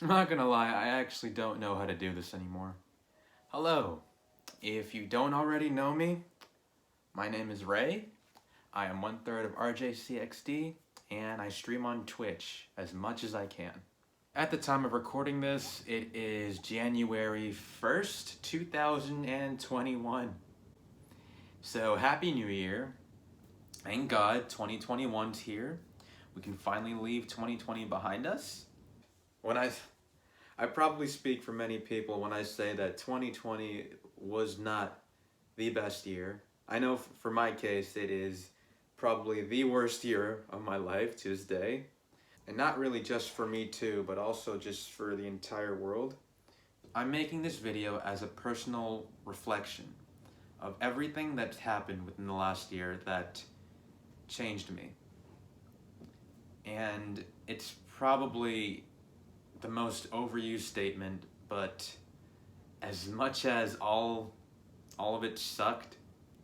I'm not gonna lie, I actually don't know how to do this anymore. Hello, if you don't already know me, my name is Ray. I am 1/3 of RJCXD, and I stream on Twitch as much as I can. At the time of recording this, it is January 1st, 2021. So, Happy New Year. Thank God 2021's here. We can finally leave 2020 behind us. When I probably speak for many people when I say that 2020 was not the best year. I know for my case it is probably the worst year of my life to this day. And not really just for me too, but also just for the entire world. I'm making this video as a personal reflection of everything that's happened within the last year that changed me. And it's probably the most overused statement, but as much as all of it sucked,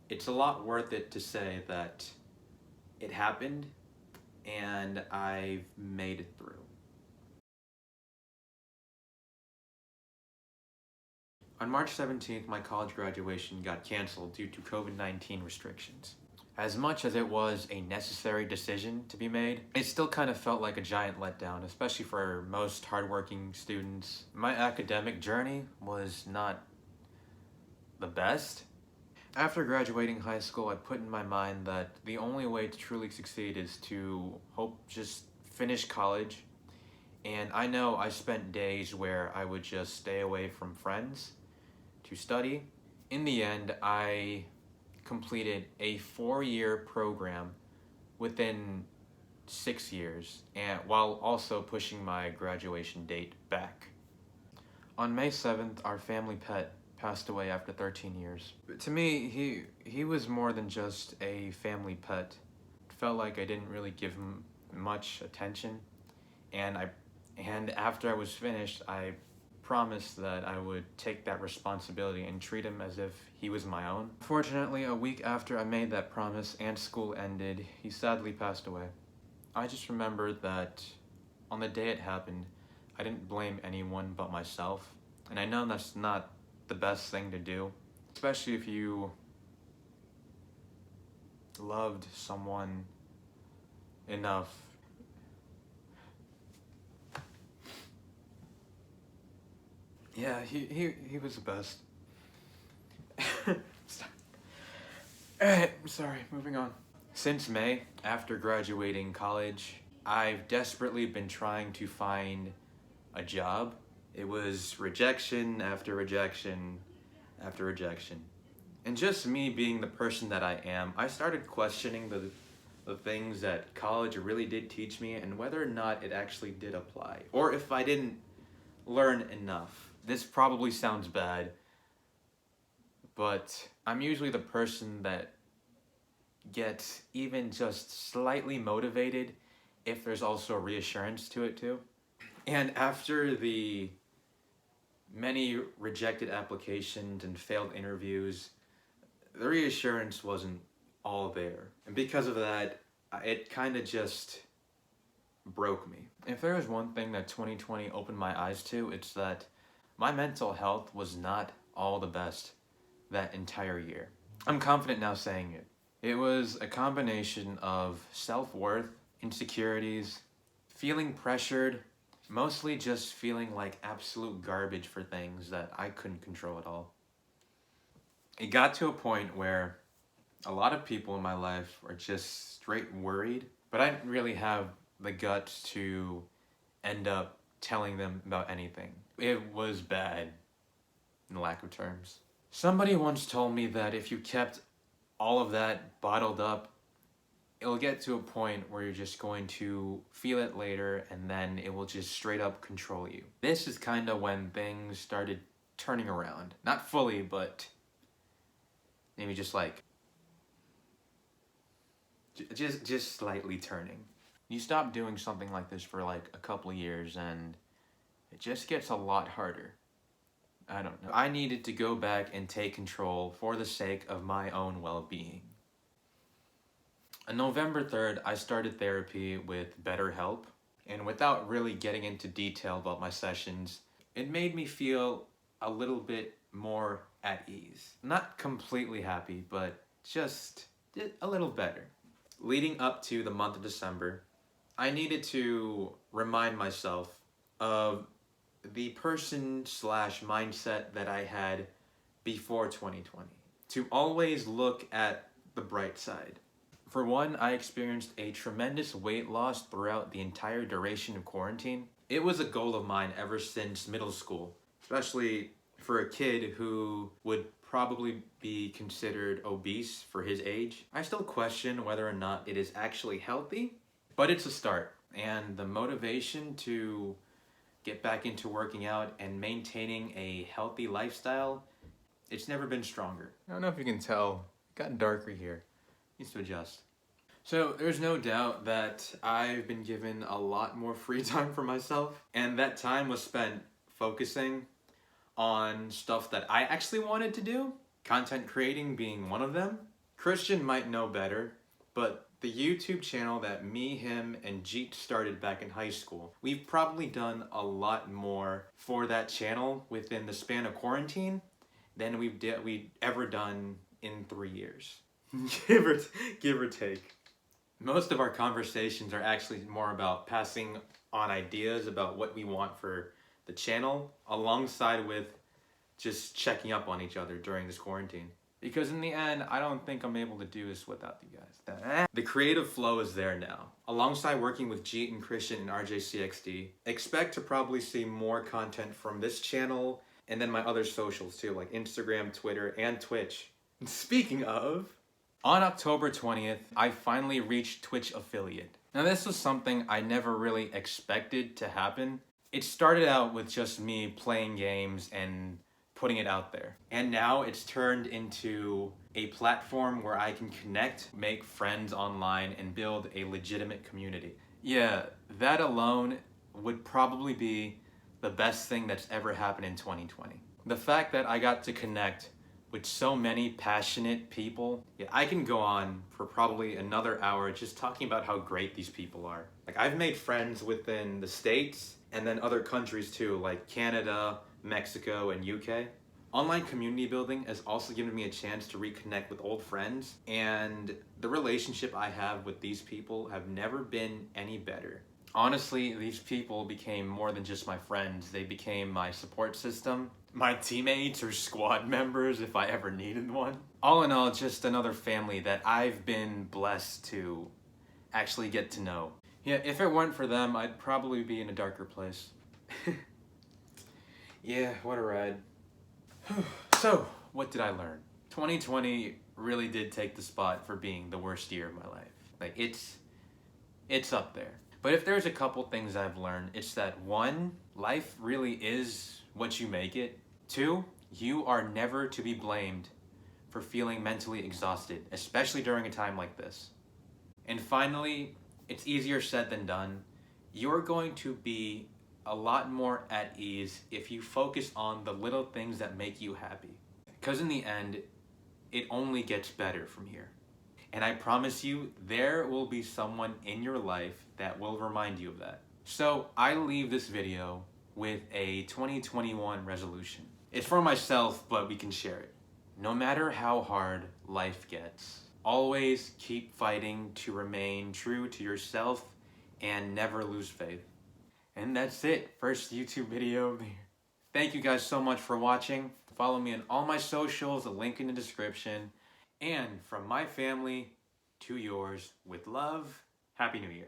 it's a lot worth it to say that it happened and I've made it through. On March 17th, my college graduation got canceled due to COVID-19 restrictions. As much as it was a necessary decision to be made, it still kind of felt like a giant letdown, especially for most hardworking students. My academic journey was not the best. After graduating high school, I put in my mind that the only way to truly succeed is to just finish college. And I know I spent days where I would just stay away from friends to study. In the end, I completed a 4-year program within 6 years, and while also pushing my graduation date back. On May 7th, our family pet passed away after 13 years. But to me, he was more than just a family pet. It felt like I didn't really give him much attention, and after I was finished, I promised that I would take that responsibility and treat him as if he was my own. Fortunately, a week after I made that promise and school ended, he sadly passed away. I just remember that on the day it happened, I didn't blame anyone but myself. And I know that's not the best thing to do, especially if you loved someone enough. Yeah, he was the best. Alright, sorry, moving on. Since May, after graduating college, I've desperately been trying to find a job. It was rejection after rejection after rejection. And just me being the person that I am, I started questioning the things that college really did teach me and whether or not it actually did apply, or if I didn't learn enough. This probably sounds bad, but I'm usually the person that gets even just slightly motivated if there's also reassurance to it too. And after the many rejected applications and failed interviews, the reassurance wasn't all there. And because of that, it kind of just broke me. If there was one thing that 2020 opened my eyes to, it's that my mental health was not all the best that entire year. I'm confident now saying it. It was a combination of self-worth, insecurities, feeling pressured, mostly just feeling like absolute garbage for things that I couldn't control at all. It got to a point where a lot of people in my life were just straight worried, but I didn't really have the guts to end up telling them about anything. It was bad, in lack of terms. Somebody once told me that if you kept all of that bottled up, it'll get to a point where you're just going to feel it later and then it will just straight up control you. This is kind of when things started turning around. Not fully, but maybe just like just slightly turning. You stop doing something like this for like a couple of years and it just gets a lot harder. I don't know. I needed to go back and take control for the sake of my own well-being. On November 3rd, I started therapy with BetterHelp, And without really getting into detail about my sessions, it made me feel a little bit more at ease. Not completely happy, but just a little better. Leading up to the month of December, I needed to remind myself of the person slash mindset that I had before 2020. To always look at the bright side. For one, I experienced a tremendous weight loss throughout the entire duration of quarantine. It was a goal of mine ever since middle school, especially for a kid who would probably be considered obese for his age. I still question whether or not it is actually healthy, but it's a start. And the motivation to get back into working out and maintaining a healthy lifestyle, it's never been stronger. I don't know if you can tell, it got darker here. Needs to adjust. So there's no doubt that I've been given a lot more free time for myself, and that time was spent focusing on stuff that I actually wanted to do, content creating being one of them. Christian might know better, but the YouTube channel that me, him, and Jeet started back in high school, we've probably done a lot more for that channel within the span of quarantine than we've ever done in 3 years. give or take. Most of our conversations are actually more about passing on ideas about what we want for the channel, alongside with just checking up on each other during this quarantine. Because in the end, I don't think I'm able to do this without you guys. The creative flow is there now. Alongside working with Jeet and Christian and RJCXD, expect to probably see more content from this channel and then my other socials too, like Instagram, Twitter, and Twitch. Speaking of, on October 20th, I finally reached Twitch affiliate. Now this was something I never really expected to happen. It started out with just me playing games and putting it out there. And now it's turned into a platform where I can connect, make friends online, and build a legitimate community. Yeah, that alone would probably be the best thing that's ever happened in 2020. The fact that I got to connect with so many passionate people. Yeah, I can go on for probably another hour just talking about how great these people are. Like, I've made friends within the States and then other countries too, like Canada, Mexico, and UK. Online community building has also given me a chance to reconnect with old friends, and the relationship I have with these people have never been any better. Honestly, these people became more than just my friends. They became my support system, my teammates or squad members if I ever needed one. All in all, just another family that I've been blessed to actually get to know. Yeah, if it weren't for them, I'd probably be in a darker place. Yeah, what a ride. So, what did I learn? 2020 really did take the spot for being the worst year of my life. Like, it's up there. But if there's a couple things I've learned, it's that 1, life really is what you make it. 2, you are never to be blamed for feeling mentally exhausted, especially during a time like this. And finally, it's easier said than done. You're going to be a lot more at ease if you focus on the little things that make you happy. Because in the end, it only gets better from here. And I promise you, there will be someone in your life that will remind you of that. So I leave this video with a 2021 resolution. It's for myself, but we can share it. No matter how hard life gets, always keep fighting to remain true to yourself and never lose faith. And that's it. First YouTube video of the year. Thank you guys so much for watching. Follow me on all my socials, the link in the description. And from my family to yours, with love, Happy New Year.